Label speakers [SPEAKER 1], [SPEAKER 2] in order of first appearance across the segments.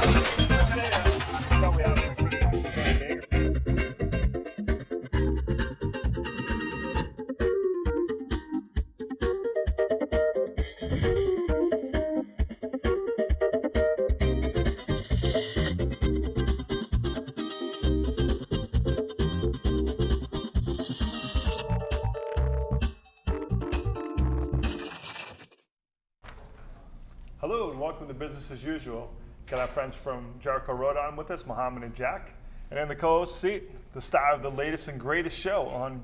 [SPEAKER 1] Hello and welcome to Business as Usual. Got our friends from Jericho Road on with us, Mohammed and Jack. And in the co-host seat, the star of the latest and greatest show on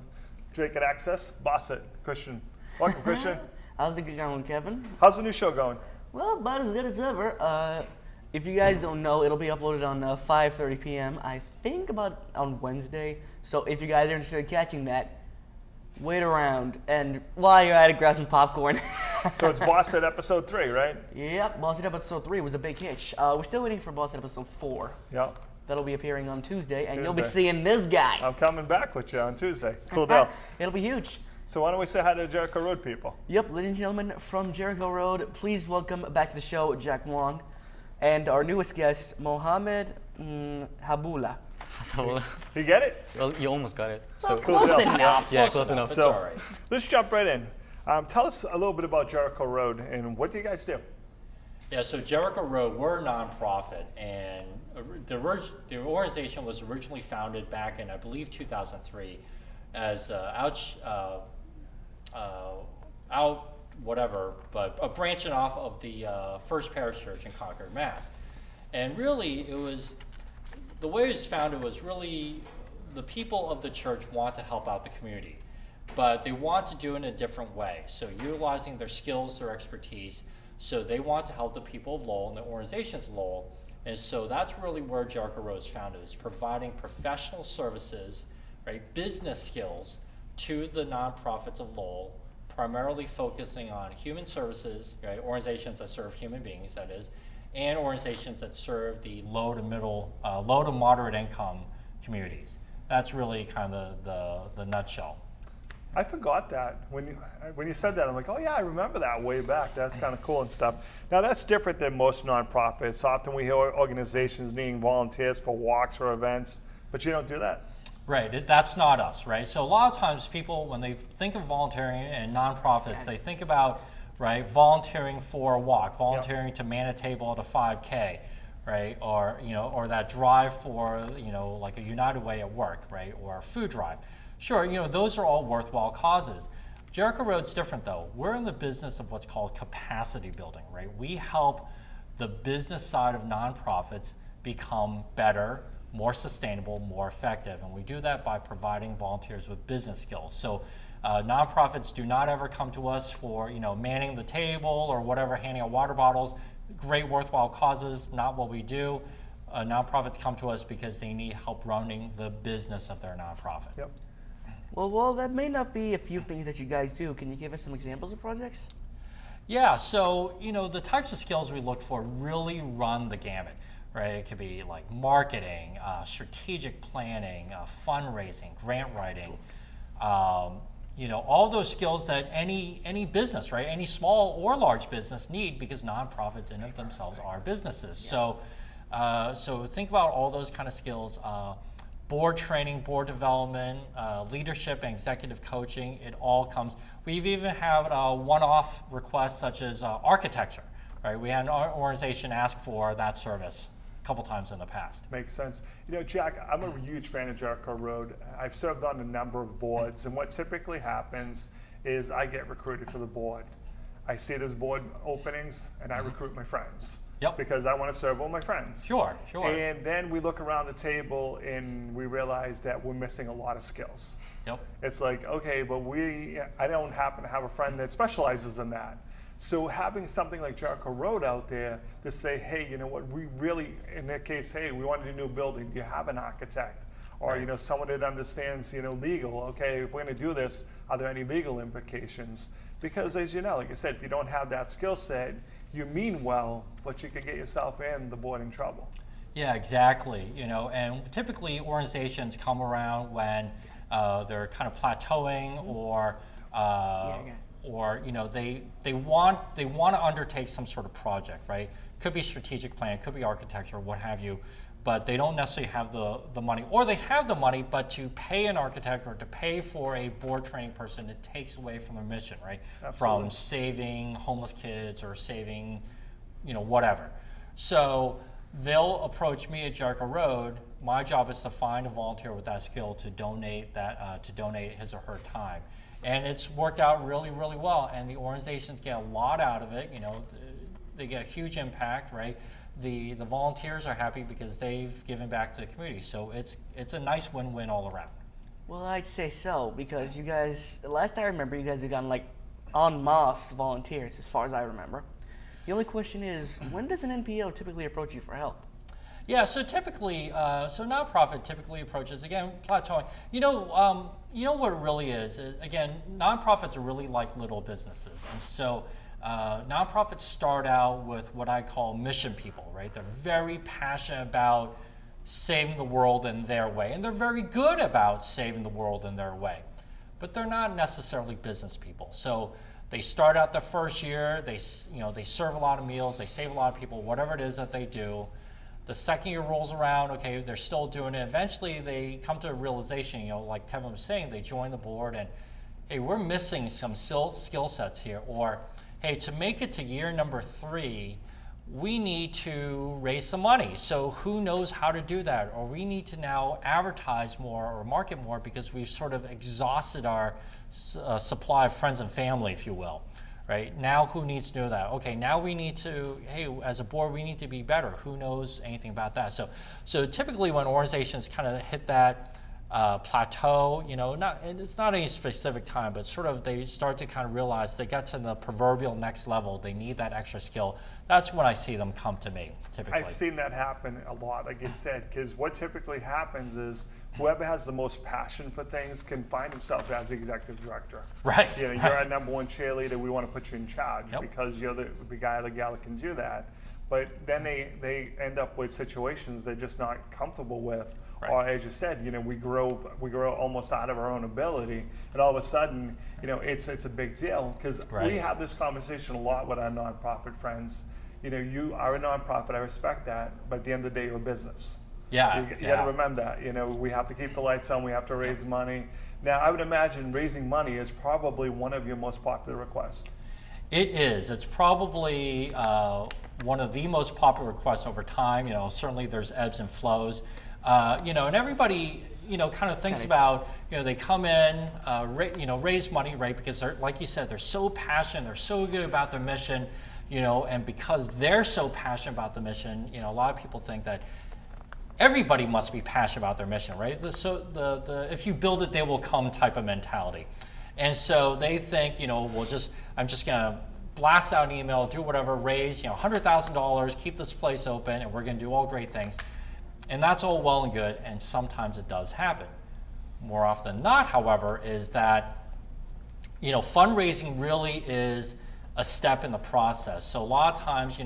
[SPEAKER 1] Drake at Access, Bossett, Christian. Welcome, Christian.
[SPEAKER 2] How's it going, Kevin?
[SPEAKER 1] How's the new show going?
[SPEAKER 2] Well, about as good as ever. If you guys don't know, it'll be uploaded on 5:30 p.m. I think about on Wednesday. So if you guys are interested in catching that, wait around, and while you're at it, grab some popcorn.
[SPEAKER 1] So it's Bossett episode 3, right?
[SPEAKER 2] Yep, Bossett episode 3 was a big hitch. We're still waiting for Bossett episode 4.
[SPEAKER 1] Yep.
[SPEAKER 2] That'll be appearing on Tuesday, and you'll be seeing this guy.
[SPEAKER 1] I'm coming back with you on Tuesday. Cool deal.
[SPEAKER 2] It'll be huge.
[SPEAKER 1] So why don't we say hi to the Jericho Road people?
[SPEAKER 2] Yep, ladies and gentlemen, from Jericho Road, please welcome back to the show, Jack Wang, and our newest guest, Mohammed Hasbullah.
[SPEAKER 1] You get it?
[SPEAKER 3] Well, you almost got it.
[SPEAKER 2] So close enough.
[SPEAKER 3] Yeah, close enough.
[SPEAKER 1] So
[SPEAKER 3] all right.
[SPEAKER 1] Let's jump right in. Tell us a little bit about Jericho Road and what do you guys do?
[SPEAKER 4] Yeah, so Jericho Road, we're a nonprofit, and the organization was originally founded back in, I believe, 2003 as branching off of the First Parish Church in Concord, Mass. And really, it was, the way it was founded was really the people of the church want to help out the community, but they want to do it in a different way. So utilizing their skills, their expertise, so they want to help the people of Lowell and the organizations of Lowell. And so that's really where Jericho Road is founded, is providing professional services, right, business skills to the nonprofits of Lowell, primarily focusing on human services, right, organizations that serve human beings, that is, and organizations that serve the low to moderate income communities. That's really kind of the nutshell.
[SPEAKER 1] I forgot that. When you said that, I'm like, oh yeah, I remember that way back. That's kind of cool and stuff. Now that's different than most nonprofits. Often we hear organizations needing volunteers for walks or events, but you don't do that.
[SPEAKER 4] Right, that's not us, right? So a lot of times people, when they think of volunteering and nonprofits, they think about, right, volunteering for a walk, volunteering to man a table at a 5K, right? Or, or that drive for, like a United Way at work, right? Or a food drive. Sure, those are all worthwhile causes. Jericho Road's different though. We're in the business of what's called capacity building, right? We help the business side of nonprofits become better, more sustainable, more effective. And we do that by providing volunteers with business skills. So nonprofits do not ever come to us for, manning the table or whatever, handing out water bottles. Great worthwhile causes, not what we do. Nonprofits come to us because they need help running the business of their nonprofit.
[SPEAKER 1] Yep.
[SPEAKER 2] Well, that may not be a few things that you guys do. Can you give us some examples of projects?
[SPEAKER 4] Yeah, so, the types of skills we look for really run the gamut, right? It could be like marketing, strategic planning, fundraising, grant writing, all those skills that any business, right? Any small or large business need, because nonprofits in and of themselves are businesses. Yeah. So think about all those kind of skills. Board training, board development, leadership and executive coaching, it all comes. We've even had one-off requests such as architecture, right? We had an organization ask for that service a couple times in the past.
[SPEAKER 1] Makes sense. Jack, I'm a huge fan of Jericho Road. I've served on a number of boards, and what typically happens is I get recruited for the board. I see there's board openings, and I recruit my friends.
[SPEAKER 4] Yep.
[SPEAKER 1] Because I want to serve all my friends.
[SPEAKER 4] Sure.
[SPEAKER 1] And then we look around the table and we realize that we're missing a lot of skills.
[SPEAKER 4] Yep.
[SPEAKER 1] It's like, okay, but I don't happen to have a friend that specializes in that. So having something like Jericho Road out there to say, hey, you know what, we really, in that case, hey, we wanted a new building, do you have an architect? Or someone that understands legal, okay, if we're going to do this, are there any legal implications? Because as you know, like I said, if you don't have that skill set, you mean well, but you could get yourself and the board in trouble.
[SPEAKER 4] Yeah, exactly. And typically organizations come around when they're kind of plateauing, or they want to undertake some sort of project, right? Could be strategic plan, could be architecture, what have you, but they don't necessarily have the money, or they have the money, but to pay an architect or to pay for a board training person, it takes away from their mission, right?
[SPEAKER 1] Absolutely.
[SPEAKER 4] From saving homeless kids or saving, whatever. So they'll approach me at Jericho Road. My job is to find a volunteer with that skill to donate his or her time. And it's worked out really, really well, and the organizations get a lot out of it. They get a huge impact, right? The volunteers are happy because they've given back to the community. So it's a nice win-win all around.
[SPEAKER 2] Well, I'd say so, because you guys, last I remember, you guys have gotten like en masse volunteers, as far as I remember. The only question is, when does an NPO typically approach you for help?
[SPEAKER 4] Yeah, so typically, nonprofit typically approaches, again, plateauing. You know what it really is again, nonprofits are really like little businesses. And so nonprofits start out with what I call mission people, right? They're very passionate about saving the world in their way, and they're very good about saving the world in their way, but they're not necessarily business people. So they start out the first year, they serve a lot of meals, they save a lot of people, whatever it is that they do. The second year rolls around, okay, they're still doing it. Eventually they come to a realization, like Kevin was saying, they join the board and, hey, we're missing some skill sets here. Or, hey, to make it to year number 3, we need to raise some money. So who knows how to do that? Or we need to now advertise more or market more because we've sort of exhausted our supply of friends and family, if you will. Right? Now who needs to know that? Okay, now we need to, hey, as a board, we need to be better. Who knows anything about that? So typically when organizations kind of hit that plateau, it's not any specific time, but sort of they start to kind of realize they got to the proverbial next level, they need that extra skill. That's when I see them come to me, typically.
[SPEAKER 1] I've seen that happen a lot, like you said, because what typically happens is whoever has the most passion for things can find himself as the executive director.
[SPEAKER 4] Right.
[SPEAKER 1] You're our number one cheerleader, we want to put you in charge because you're the guy or the gal that can do that. But then they end up with situations they're just not comfortable with. Right. Or as you said, we grow almost out of our own ability, and all of a sudden, it's a big deal because we have this conversation a lot with our nonprofit friends. You are a nonprofit, I respect that, but at the end of the day, you're a business.
[SPEAKER 4] Yeah,
[SPEAKER 1] you got to remember that. We have to keep the lights on. We have to raise money. Now, I would imagine raising money is probably one of your most popular requests.
[SPEAKER 4] It is. It's probably one of the most popular requests over time. Certainly there's ebbs and flows. And everybody, kind of thinks about, they come in, raise money, right? Because they're, like you said, they're so passionate, they're so good about their mission, and because they're so passionate about the mission, a lot of people think that everybody must be passionate about their mission, right? If you build it, they will come type of mentality. And so they think, I'm just gonna blast out an email, do whatever, raise, $100,000, keep this place open, and we're gonna do all great things. And that's all well and good, and sometimes it does happen. More often than not, however, is that, fundraising really is a step in the process. So a lot of times,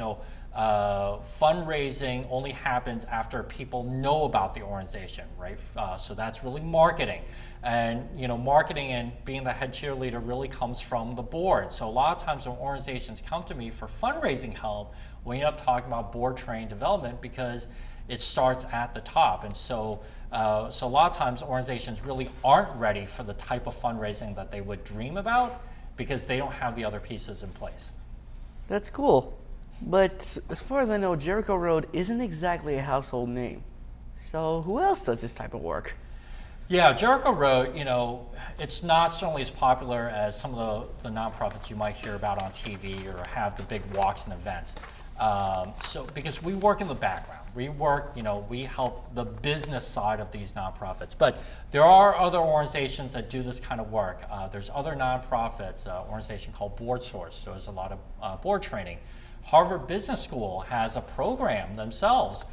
[SPEAKER 4] fundraising only happens after people know about the organization, right? So that's really marketing. And marketing and being the head cheerleader really comes from the board. So a lot of times when organizations come to me for fundraising help, we end up talking about board training development because it starts at the top. And so a lot of times organizations really aren't ready for the type of fundraising that they would dream about because they don't have the other pieces in place.
[SPEAKER 2] That's cool. But as far as I know, Jericho Road isn't exactly a household name. So who else does this type of work?
[SPEAKER 4] Yeah, Jericho Road, it's not certainly as popular as some of the nonprofits you might hear about on TV or have the big walks and events. Because we work in the background. We work, we help the business side of these nonprofits. But there are other organizations that do this kind of work. There's other nonprofits, an organization called Board Source, does a lot of board training. Harvard Business School has a program themselves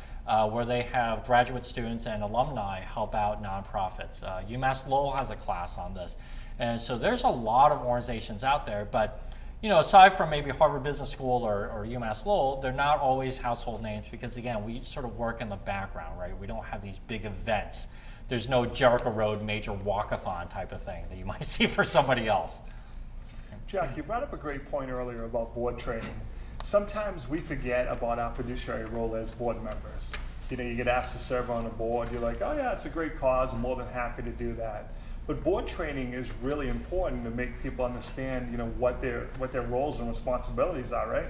[SPEAKER 4] where they have graduate students and alumni help out nonprofits. UMass Lowell has a class on this. And so there's a lot of organizations out there, but aside from maybe Harvard Business School or UMass Lowell, they're not always household names because, again, we sort of work in the background, right? We don't have these big events. There's no Jericho Road major walkathon type of thing that you might see for somebody else.
[SPEAKER 1] Jack, you brought up a great point earlier about board training. sometimes we forget about our fiduciary role as board members. You know, you get asked to serve on a board, you're like, oh yeah, it's a great cause, I'm more than happy to do that. But board training is really important to make people understand, you know, what their roles and responsibilities are, right?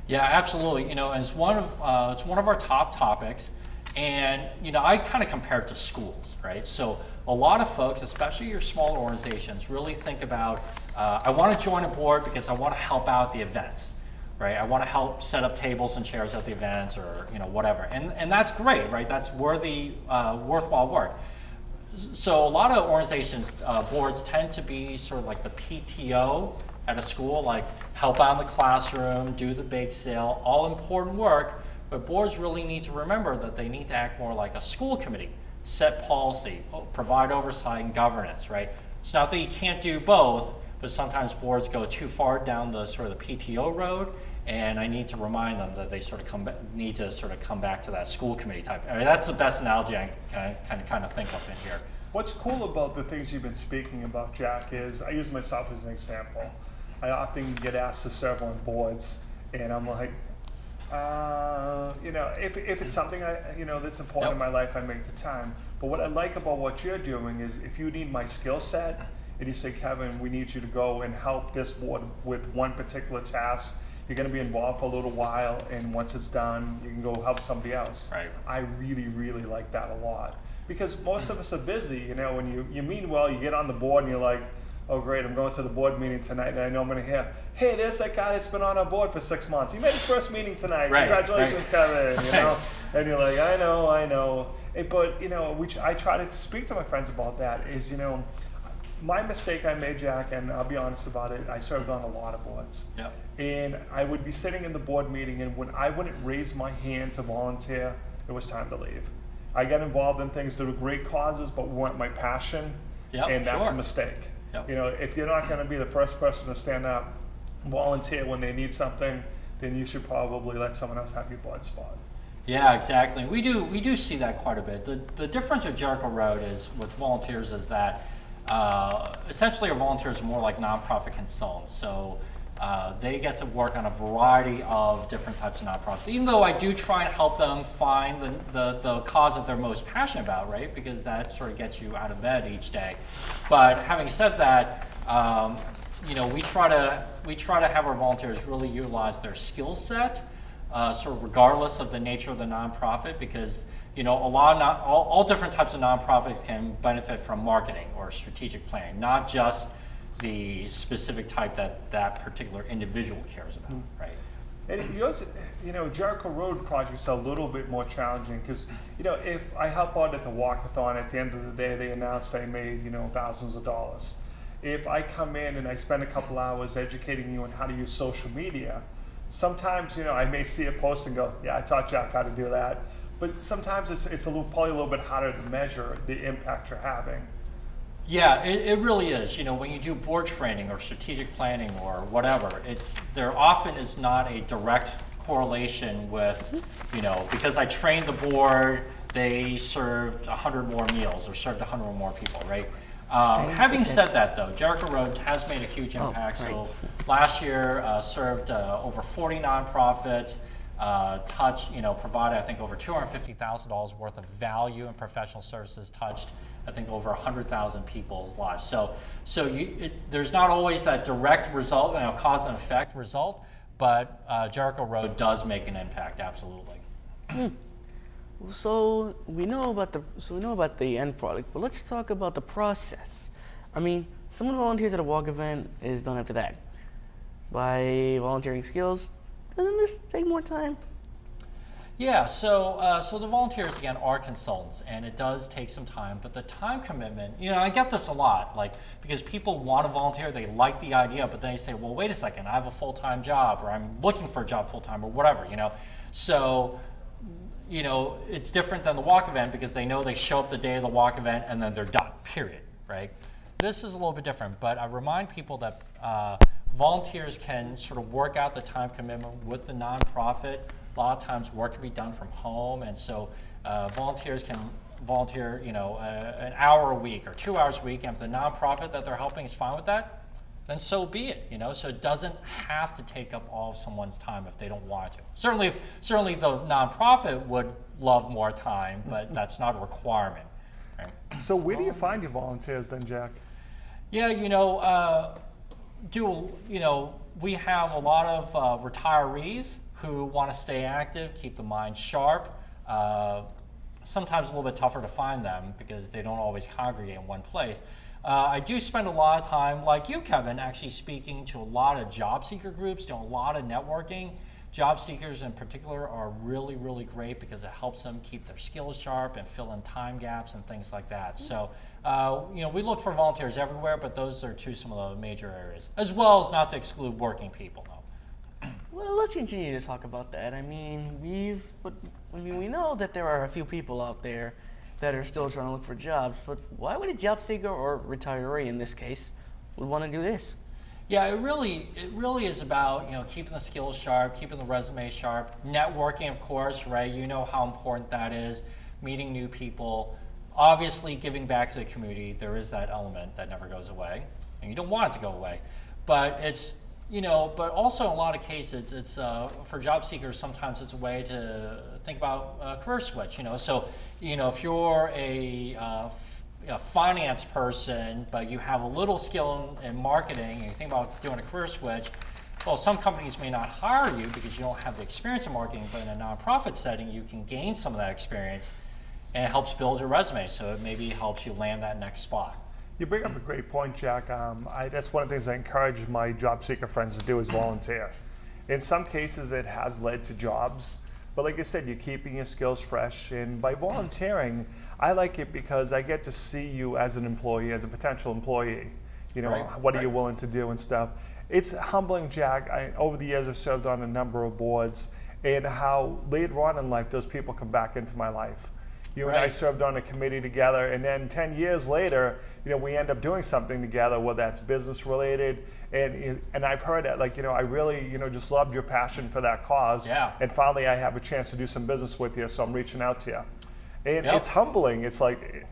[SPEAKER 4] Yeah, absolutely. You know, it's one of our top topics, and you know, I kind of compare it to schools, right? So a lot of folks, especially your smaller organizations, really think about, I want to join a board because I want to help out the events, right? I want to help set up tables and chairs at the events, or you know, whatever, and that's great, right? That's worthwhile work. So a lot of organizations, boards tend to be sort of like the PTO at a school, like help out in the classroom, do the bake sale, all important work, but boards really need to remember that they need to act more like a school committee, set policy, provide oversight and governance, right? It's not that you can't do both, but sometimes boards go too far down the sort of the PTO road, and I need to remind them that they sort of need to come back to that school committee type. I mean, that's the best analogy I can kind of think of in here.
[SPEAKER 1] What's cool about the things you've been speaking about, Jack, is I use myself as an example. I often get asked to serve on boards, and I'm like, you know, if it's something that's important in my life, I make the time. But what I like about what you're doing is, if you need my skill set, and you say, Kevin, we need you to go and help this board with one particular task, you're going to be involved for a little while, and once it's done, you can go help somebody else.
[SPEAKER 4] Right.
[SPEAKER 1] I really, really like that a lot, because most of us are busy. You know, when you mean well, you get on the board and you're like, oh great, I'm going to the board meeting tonight, and I know I'm going to hear, hey, there's that guy that's been on our board for 6 months. He made his first meeting tonight.
[SPEAKER 4] Right,
[SPEAKER 1] Congratulations,
[SPEAKER 4] right.
[SPEAKER 1] Kevin. You know, and you're like, I know. But you know, which I try to speak to my friends about that is, you know, my mistake I made, Jack, and I'll be honest about it, I served on a lot of boards.
[SPEAKER 4] Yep.
[SPEAKER 1] And I would be sitting in the board meeting, and when I wouldn't raise my hand to volunteer, it was time to leave. I got involved in things that were great causes, but weren't my passion,
[SPEAKER 4] Yep,
[SPEAKER 1] and that's
[SPEAKER 4] sure.
[SPEAKER 1] a mistake.
[SPEAKER 4] Yep.
[SPEAKER 1] You know, if you're not going to be the first person to stand up, volunteer when they need something, then you should probably let someone else have your board spot.
[SPEAKER 4] Yeah, exactly. We do see that quite a bit. The difference with Jericho Road is with volunteers is that essentially our volunteers are more like nonprofit consultants. So they get to work on a variety of different types of nonprofits. Even though I do try and help them find the cause that they're most passionate about, right? Because that sort of gets you out of bed each day. But having said that, you know, we try to have our volunteers really utilize their skill set, sort of regardless of the nature of the nonprofit, because you know, all different types of nonprofits can benefit from marketing or strategic planning, not just the specific type that particular individual cares about, right?
[SPEAKER 1] And yours, you know, Jericho Road projects are a little bit more challenging because, you know, if I help out at the walkathon, at the end of the day, they announce they made, you know, thousands of dollars. If I come in and I spend a couple hours educating you on how to use social media, sometimes, you know, I may see a post and go, yeah, I taught Jack how to do that. But sometimes it's probably a little bit harder to measure the impact you're having.
[SPEAKER 4] Yeah, it really is. You know, when you do board training or strategic planning or whatever, there often is not a direct correlation with, you know, because I trained the board, they served 100 more meals or served 100 more people, right? Having said that, though, Jericho Road has made a huge impact. So last year served over 40 nonprofits. Provided I think over $250,000 worth of value and professional services, touched I think over 100,000 people's lives. So there's not always that direct result, you know, cause and effect result, but Jericho Road does make an impact, absolutely.
[SPEAKER 2] So we know about the end product, but let's talk about the process. I mean, someone volunteers at a walk event is done after that. By volunteering skills, doesn't this take more time?
[SPEAKER 4] Yeah, so the volunteers, again, are consultants, and it does take some time, but the time commitment, you know, I get this a lot, like, because people want to volunteer, they like the idea, but then they say, well, wait a second, I have a full-time job, or I'm looking for a job full-time, or whatever, you know. So, you know, it's different than the walk event because they know they show up the day of the walk event and then they're done, period, right? This is a little bit different, but I remind people that volunteers can sort of work out the time commitment with the nonprofit. A lot of times work can be done from home, and so volunteers can volunteer, you know, an hour a week or 2 hours a week, and if the nonprofit that they're helping is fine with that, then so be it. So it doesn't have to take up all of someone's time if they don't want to. Certainly the nonprofit would love more time, but that's not a requirement. Right?
[SPEAKER 1] So where do you find your volunteers then, Jack?
[SPEAKER 4] Yeah, we have a lot of retirees who want to stay active, keep the mind sharp. Sometimes a little bit tougher to find them because they don't always congregate in one place. I do spend a lot of time, like you, Kevin, actually speaking to a lot of job seeker groups, doing a lot of networking. Job seekers in particular are really, really great because it helps them keep their skills sharp and fill in time gaps and things like that. So, we look for volunteers everywhere, but those are some of the major areas, as well as not to exclude working people, though.
[SPEAKER 2] Well, let's continue to talk about that. I mean, we know that there are a few people out there that are still trying to look for jobs, but why would a job seeker or retiree in this case would want to do this?
[SPEAKER 4] Yeah, it really is about keeping the skills sharp, keeping the resume sharp, networking, of course, right? You know how important that is, meeting new people, obviously giving back to the community. There is that element that never goes away, and you don't want it to go away, but it's but also in a lot of cases, it's for job seekers. Sometimes it's a way to think about a career switch. So if you're a finance person, but you have a little skill in marketing, and you think about doing a career switch, well, some companies may not hire you because you don't have the experience in marketing, but in a nonprofit setting, you can gain some of that experience, and it helps build your resume. So it maybe helps you land that next spot.
[SPEAKER 1] You bring up a great point, Jack. That's one of the things I encourage my job seeker friends to do is volunteer. In some cases, it has led to jobs, but like I said, you're keeping your skills fresh. And by volunteering, I like it because I get to see you as an employee, as a potential employee.
[SPEAKER 4] Right.
[SPEAKER 1] What are you willing to do and stuff. It's humbling, Jack. Over the years, I've served on a number of boards, and how later on in life, those people come back into my life. You and I served on a committee together, and then 10 years later, we end up doing something together, whether that's business related. And I've heard that, I really, just loved your passion for that cause.
[SPEAKER 4] Yeah.
[SPEAKER 1] And finally, I have a chance to do some business with you, so I'm reaching out to you. And
[SPEAKER 4] Yep.
[SPEAKER 1] it's humbling. It's like,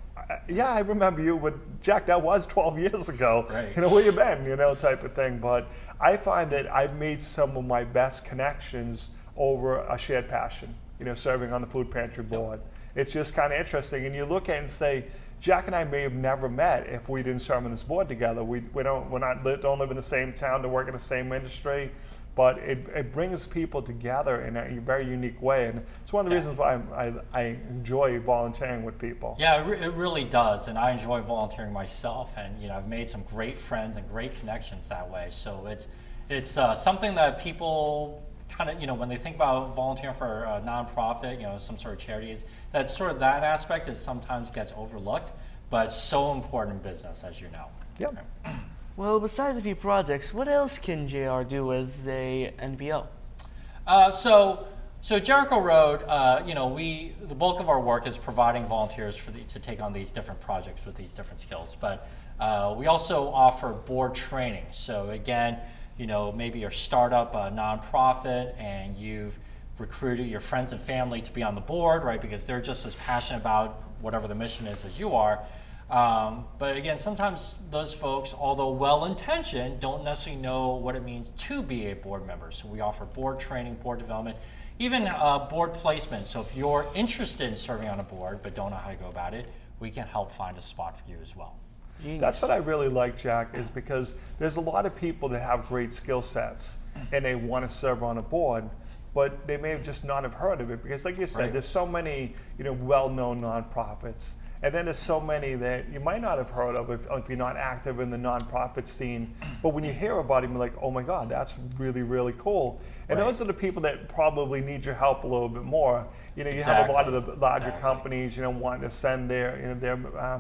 [SPEAKER 1] yeah, I remember you, but Jack, that was 12 years ago.
[SPEAKER 4] Right.
[SPEAKER 1] Where you been, type of thing. But I find that I've made some of my best connections over a shared passion, serving on the food pantry board. It's just kind of interesting. And you look at it and say, Jack and I may have never met if we didn't serve on this board together. We don't live in the same town, to work in the same industry, but it brings people together in a very unique way. And it's one of the reasons why I enjoy volunteering with people.
[SPEAKER 4] Yeah, it really does. And I enjoy volunteering myself. And, I've made some great friends and great connections that way. So it's something that people kind of, when they think about volunteering for a nonprofit, some sort of charities, that aspect is sometimes gets overlooked, but it's so important in business, as you know.
[SPEAKER 1] Yep.
[SPEAKER 2] Well, besides a few projects, what else can JR do as a NPO?
[SPEAKER 4] So Jericho Road, the bulk of our work is providing volunteers to take on these different projects with these different skills, but we also offer board training. So again, maybe you're a startup, a nonprofit, and you've recruited your friends and family to be on the board, right? Because they're just as passionate about whatever the mission is as you are. But again, sometimes those folks, although well-intentioned, don't necessarily know what it means to be a board member. So we offer board training, board development, even board placement. So if you're interested in serving on a board but don't know how to go about it, we can help find a spot for you as well.
[SPEAKER 2] Genius.
[SPEAKER 1] That's what I really like, Jack, is because there's a lot of people that have great skill sets and they want to serve on a board, but they may have just not have heard of it because, like you said,
[SPEAKER 4] Right.
[SPEAKER 1] there's so many well-known nonprofits, and then there's so many that you might not have heard of if you're not active in the nonprofit scene. But when you hear about it, you're like, oh my God, that's really, really cool. And
[SPEAKER 4] Right.
[SPEAKER 1] those are the people that probably need your help a little bit more. You have a lot of the larger
[SPEAKER 4] Exactly.
[SPEAKER 1] companies, wanting to send their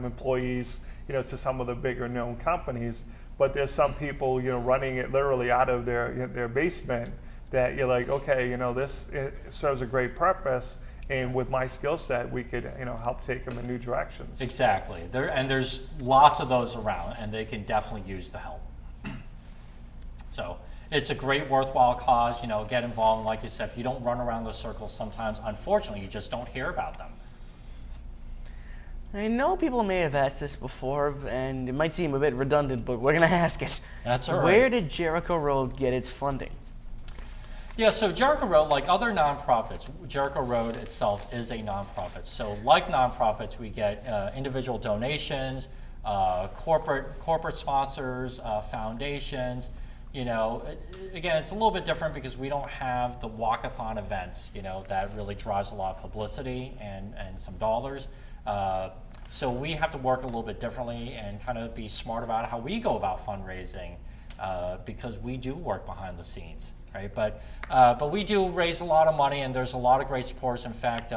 [SPEAKER 1] employees, to some of the bigger known companies. But there's some people, running it literally out of their basement that you're like, okay, it serves a great purpose. And with my skill set, we could, help take them in new directions.
[SPEAKER 4] Exactly. There's lots of those around, and they can definitely use the help. So it's a great, worthwhile cause. Get involved. And like you said, if you don't run around those circles, sometimes, unfortunately, you just don't hear about them.
[SPEAKER 2] I know people may have asked this before, and it might seem a bit redundant, but we're going to ask it.
[SPEAKER 4] That's all right.
[SPEAKER 2] Where did Jericho Road get its funding?
[SPEAKER 4] Yeah, so Jericho Road, like other nonprofits, Jericho Road itself is a nonprofit. So like nonprofits, we get individual donations, corporate sponsors, foundations. Again, it's a little bit different because we don't have the walkathon events, that really drives a lot of publicity and some dollars. So we have to work a little bit differently and kind of be smart about how we go about fundraising because we do work behind the scenes, right? But we do raise a lot of money, and there's a lot of great supporters. In fact,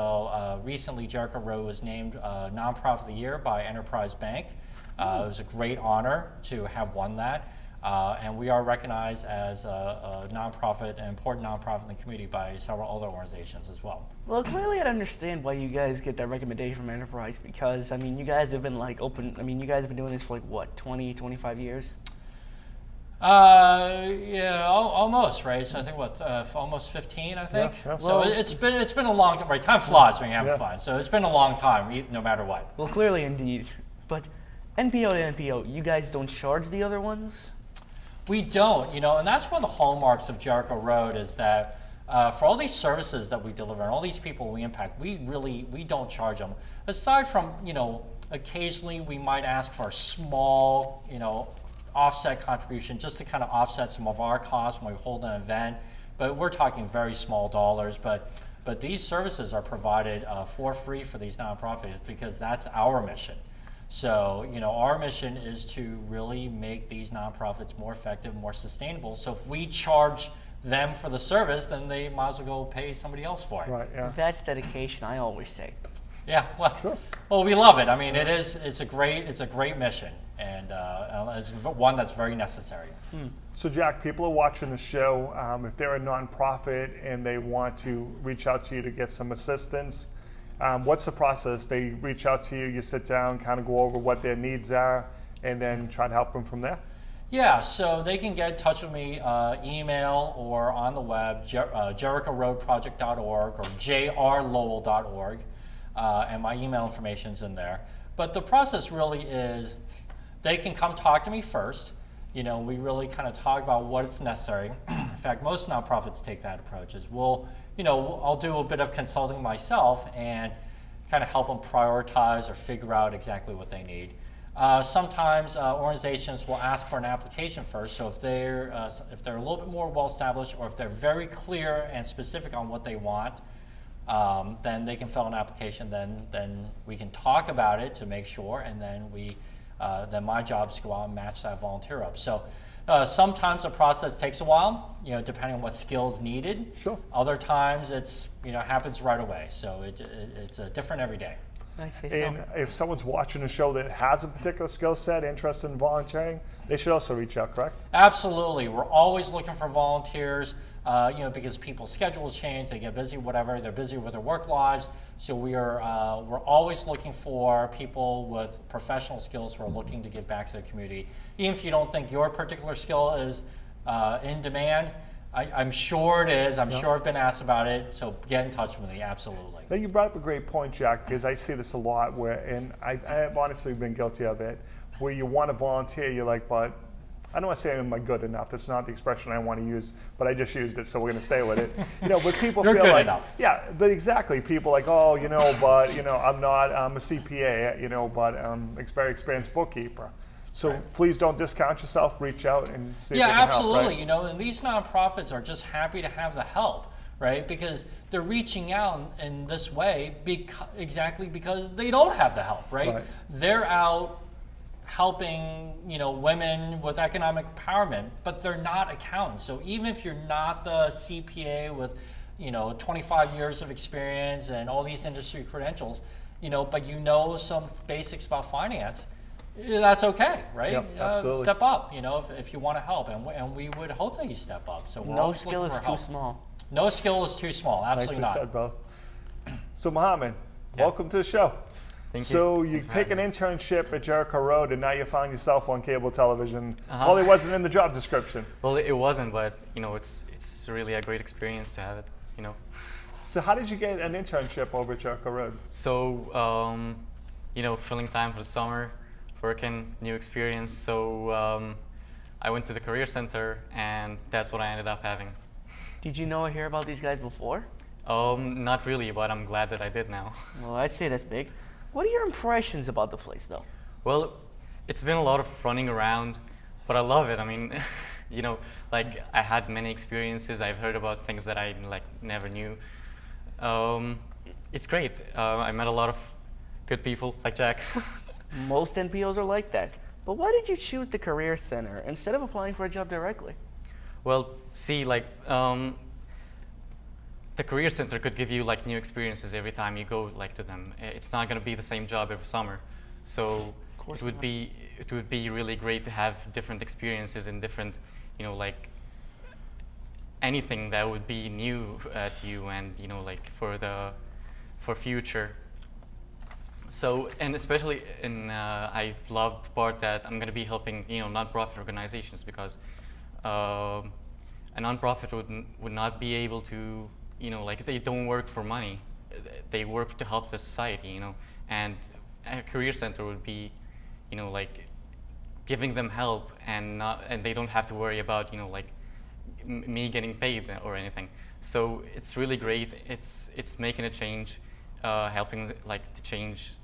[SPEAKER 4] recently Jericho Road was named Nonprofit of the Year by Enterprise Bank. It was a great honor to have won that. And we are recognized as a nonprofit, an important nonprofit in the community by several other organizations as well.
[SPEAKER 2] Well, clearly I understand why you guys get that recommendation from Enterprise because, you guys have been you guys have been doing this for 20, 25 years?
[SPEAKER 4] Yeah, almost, right? So I think almost 15, I think.
[SPEAKER 1] Yeah.
[SPEAKER 4] So it's been a long time, right? Time flies when you're having fun. So it's been a long time, no matter what.
[SPEAKER 2] Well, clearly indeed. But NPO to NPO, you guys don't charge the other ones?
[SPEAKER 4] We don't, and that's one of the hallmarks of Jericho Road is that for all these services that we deliver and all these people we impact, we don't charge them. Aside from, occasionally we might ask for a small, offset contribution just to kind of offset some of our costs when we hold an event, but we're talking very small dollars. But these services are provided for free for these nonprofits because that's our mission. So, our mission is to really make these nonprofits more effective, more sustainable. So if we charge them for the service, then they might as well go pay somebody else for it.
[SPEAKER 1] Right, yeah.
[SPEAKER 2] That's dedication, I always say.
[SPEAKER 4] Yeah,
[SPEAKER 1] Sure.
[SPEAKER 4] well, we love it. I mean, it's a great mission, and it's one that's very necessary.
[SPEAKER 1] So Jack, people are watching the show. If they're a nonprofit and they want to reach out to you to get some assistance, what's the process? They reach out to you, you sit down, kind of go over what their needs are, and then try to help them from there?
[SPEAKER 4] Yeah, so they can get in touch with me, email or on the web, jerichoroadproject.org or jrlowell.org, and my email information's in there. But the process really is, they can come talk to me first. We really kind of talk about what is necessary. In fact, most nonprofits take that approach. I'll do a bit of consulting myself and kind of help them prioritize or figure out exactly what they need. Sometimes organizations will ask for an application first. So if they're a little bit more well established, or if they're very clear and specific on what they want, then they can fill an application. Then we can talk about it to make sure, and then then my job is to go out and match that volunteer up. So sometimes the process takes a while, depending on what skills needed.
[SPEAKER 1] Sure.
[SPEAKER 4] Other times it's happens right away. So it's different every day.
[SPEAKER 1] And if someone's watching a show that has a particular skill set, interested in volunteering, they should also reach out, correct?
[SPEAKER 4] Absolutely. We're always looking for volunteers, because people's schedules change, they get busy, whatever, they're busy with their work lives. So we're always looking for people with professional skills who are looking to give back to the community. Even if you don't think your particular skill is in demand, I'm sure it is. I'm sure I've been asked about it. So get in touch with me, absolutely.
[SPEAKER 1] Now you brought up a great point, Jack, because I see this a lot and I have honestly been guilty of it, where you want to volunteer, you're like, but I don't want to say am I good enough. That's not the expression I want to use, but I just used it, so we're going to stay with it. But people
[SPEAKER 4] You're
[SPEAKER 1] feel
[SPEAKER 4] good
[SPEAKER 1] like,
[SPEAKER 4] enough.
[SPEAKER 1] yeah, but exactly. People like, oh, but I'm not. I'm a CPA, but I'm a very experienced bookkeeper. So please don't discount yourself. Reach out and see if they can
[SPEAKER 4] absolutely.
[SPEAKER 1] help, right?
[SPEAKER 4] And these nonprofits are just happy to have the help, right? Because they're reaching out in this way exactly because they don't have the help, right? They're out helping women with economic empowerment, but they're not accountants. So even if you're not the CPA with 25 years of experience and all these industry credentials, but some basics about finance, that's okay, right?
[SPEAKER 1] Yep, absolutely.
[SPEAKER 4] Step up, if you want to help, and we would hope that you step up. So
[SPEAKER 2] no skill is too small.
[SPEAKER 4] No skill is too small. Absolutely
[SPEAKER 1] Nicely
[SPEAKER 4] not.
[SPEAKER 1] said, bro. So Mohammed, welcome to the show.
[SPEAKER 3] Thank you.
[SPEAKER 1] So you take an internship at Jericho Road, and now you found yourself on cable television. Well, it wasn't in the job description.
[SPEAKER 3] Well, it wasn't, but it's really a great experience to have it.
[SPEAKER 1] So how did you get an internship over at Jericho Road?
[SPEAKER 3] So filling time for the summer, working, new experience. So I went to the career center, and that's what I ended up having.
[SPEAKER 2] Did you know or hear about these guys before?
[SPEAKER 3] Not really, but I'm glad that I did now.
[SPEAKER 2] Well, I'd say that's big. What are your impressions about the place, though?
[SPEAKER 3] Well, it's been a lot of running around, but I love it. I mean, like I had many experiences. I've heard about things that I never knew. It's great. I met a lot of good people like Jack.
[SPEAKER 2] Most NPOs are like that. But why did you choose the Career Center instead of applying for a job directly?
[SPEAKER 3] Well, see, the career center could give you new experiences every time you go to them. It's not going to be the same job every summer, so it would be really great to have different experiences and different, anything that would be new to you and for future. So, and especially I love the part that I'm going to be helping nonprofit organizations, because a nonprofit would not be able to they don't work for money, they work to help the society, and a career center would be giving them help, and they don't have to worry about me getting paid or anything. So it's really great. It's making a change, helping to change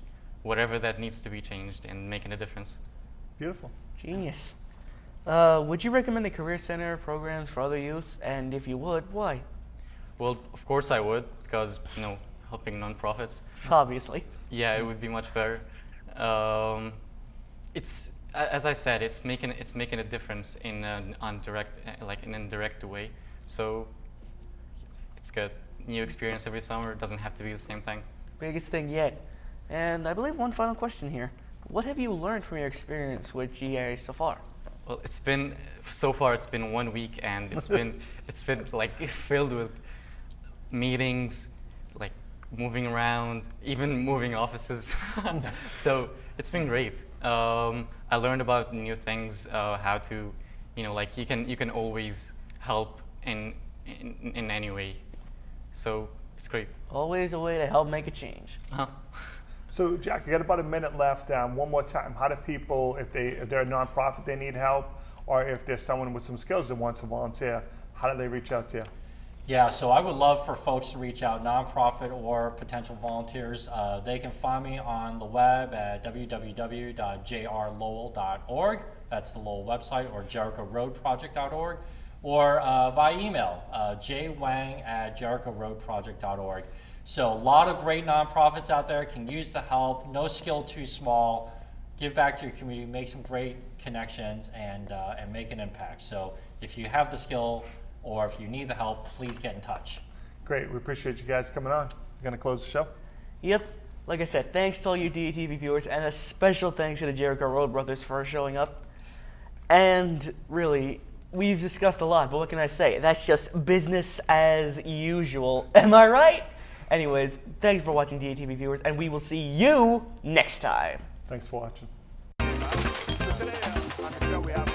[SPEAKER 3] whatever that needs to be changed and making a difference.
[SPEAKER 1] Beautiful.
[SPEAKER 2] Genius. Would you recommend the Career Center programs for other youth? And if you would, why?
[SPEAKER 3] Well, of course I would, because helping nonprofits.
[SPEAKER 2] Obviously.
[SPEAKER 3] Yeah, it would be much better. It's, as I said, it's making a difference in an indirect way. So it's good. New experience every summer. It doesn't have to be the same thing.
[SPEAKER 2] Biggest thing yet. And I believe one final question here. What have you learned from your experience with GA so far?
[SPEAKER 3] Well, so far it's been 1 week, and it's been filled with meetings, moving around, even moving offices. So it's been great. I learned about new things, how to, you can always help in any way. So it's great.
[SPEAKER 2] Always a way to help make a change.
[SPEAKER 3] Uh-huh.
[SPEAKER 1] So Jack, you got about a minute left. One more time, how do people, if they're a nonprofit, they need help, or if there's someone with some skills that wants to volunteer, how do they reach out to you?
[SPEAKER 4] Yeah, so I would love for folks to reach out, nonprofit or potential volunteers. They can find me on the web at www.jrlowell.org. That's the Lowell website, or jerichoroadproject.org, or via email, jwang@jerichoroadproject.org. So a lot of great nonprofits out there can use the help. No skill too small. Give back to your community, make some great connections, and make an impact. So if you have the skill, or if you need the help, please get in touch.
[SPEAKER 1] Great, we appreciate you guys coming on. You gonna close the show?
[SPEAKER 2] Yep. Like I said, thanks to all you DATV viewers, and a special thanks to the Jericho Road brothers for showing up. And really, we've discussed a lot, but what can I say? That's just business as usual. Am I right? Anyways, thanks for watching DATV viewers, and we will see you next time.
[SPEAKER 1] Thanks for watching. So today on the show we have